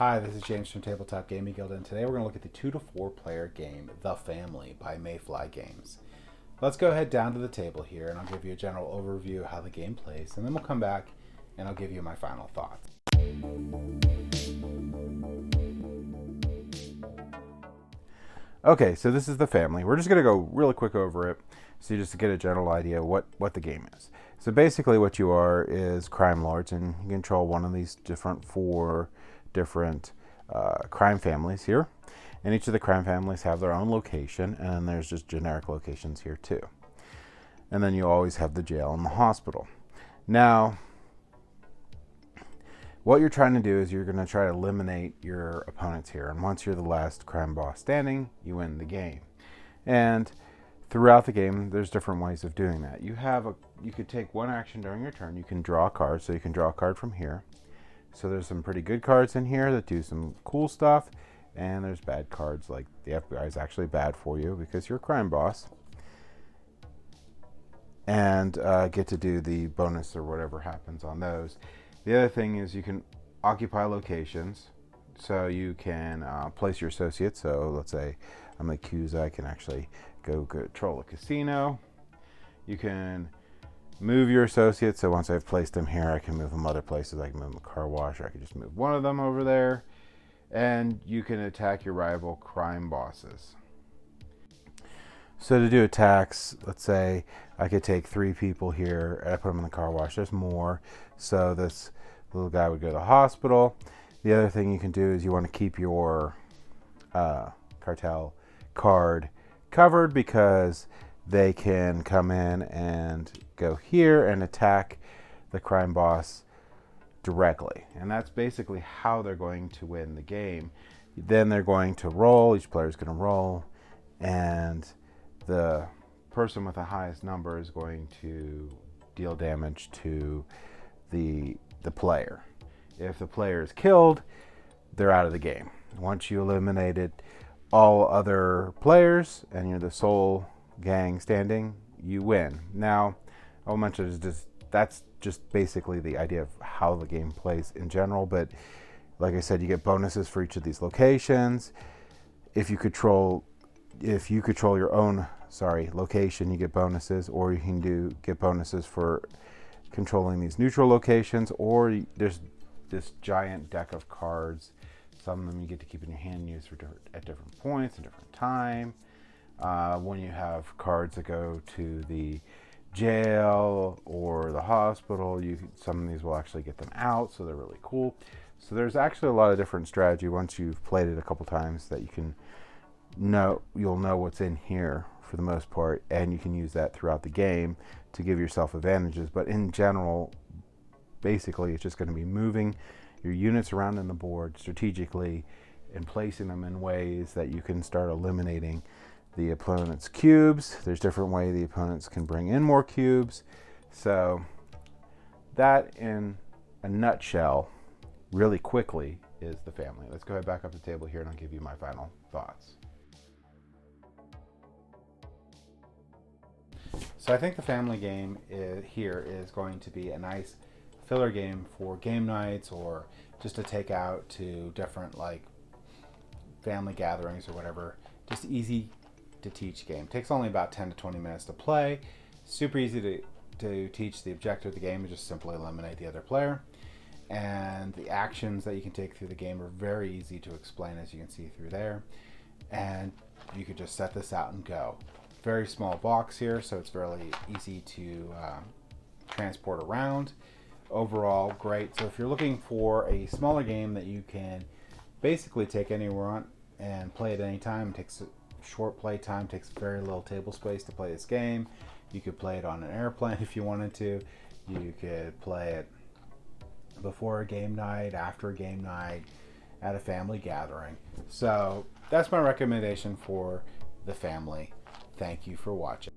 Hi, this is James from Tabletop Gaming Guild, and today we're going to look at the 2 to 4 player game, The Family by Mayfly Games. Let's go ahead down to the table here, and I'll give you a general overview of how the game plays, and then we'll come back and I'll give you my final thoughts. Okay, so this is The Family. We're just going to go really quick over it, so you just get a general idea of what the game is. So basically what you are is crime lords, and you control one of these four different crime families here. And each of the crime families have their own location, and then there's just generic locations here too. And then you always have the jail and the hospital. Now, what you're trying to do is you're going to try to eliminate your opponents here. And once you're the last crime boss standing, you win the game. And throughout the game, there's different ways of doing that. You could take one action during your turn. You can draw a card, so you can draw a card from here. So there's some pretty good cards in here that do some cool stuff, and there's bad cards, like the FBI is actually bad for you because you're a crime boss, and get to do the bonus or whatever happens on those. The other thing is you can occupy locations, so you can place your associates. So let's say I'm the Yakuza, I can actually go control a casino. You can move your associates, so once I've placed them here, I can move them other places. I can move them a car wash, or I can just move one of them over there. And you can attack your rival crime bosses. So to do attacks, let's say I could take 3 people here, and I put them in the car wash. There's more, so this little guy would go to the hospital. The other thing you can do is you want to keep your cartel card covered, because they can come in and go here and attack the crime boss directly. And that's basically how they're going to win the game. Then they're going to roll, each player is going to roll, and the person with the highest number is going to deal damage to the player. If the player is killed, they're out of the game. Once you eliminated all other players and you're the sole gang standing, you win. Now, I'll mention is that's just basically the idea of how the game plays in general, but like I said, you get bonuses for each of these locations. If you control your own location, you get bonuses, or you can get bonuses for controlling these neutral locations, or there's this giant deck of cards. Some of them you get to keep in your hand and use at different points and different time. When you have cards that go to the jail or the hospital, some of these will actually get them out, so they're really cool. So there's actually a lot of different strategy once you've played it a couple times that you'll know what's in here for the most part, and you can use that throughout the game to give yourself advantages. But in general, basically it's just going to be moving your units around in the board strategically and placing them in ways that you can start eliminating the opponent's cubes. There's different ways the opponents can bring in more cubes. So that, in a nutshell, really quickly, is The Family. Let's go ahead back up the table here and I'll give you my final thoughts. So I think The Family game here is going to be a nice filler game for game nights, or just to take out to different family gatherings or whatever. Just easy to teach game. Takes only about 10 to 20 minutes to play. Super easy to teach. The objective of the game is just simply eliminate the other player. And the actions that you can take through the game are very easy to explain, as you can see through there. And you could just set this out and go. Very small box here, so it's really easy to transport around. Overall, great. So if you're looking for a smaller game that you can basically take anywhere on and play at any time, it takes a short play time, takes very little table space to play this game. You could play it on an airplane if you wanted to. You could play it before a game night, after a game night, at a family gathering. So that's my recommendation for The Family. Thank you for watching.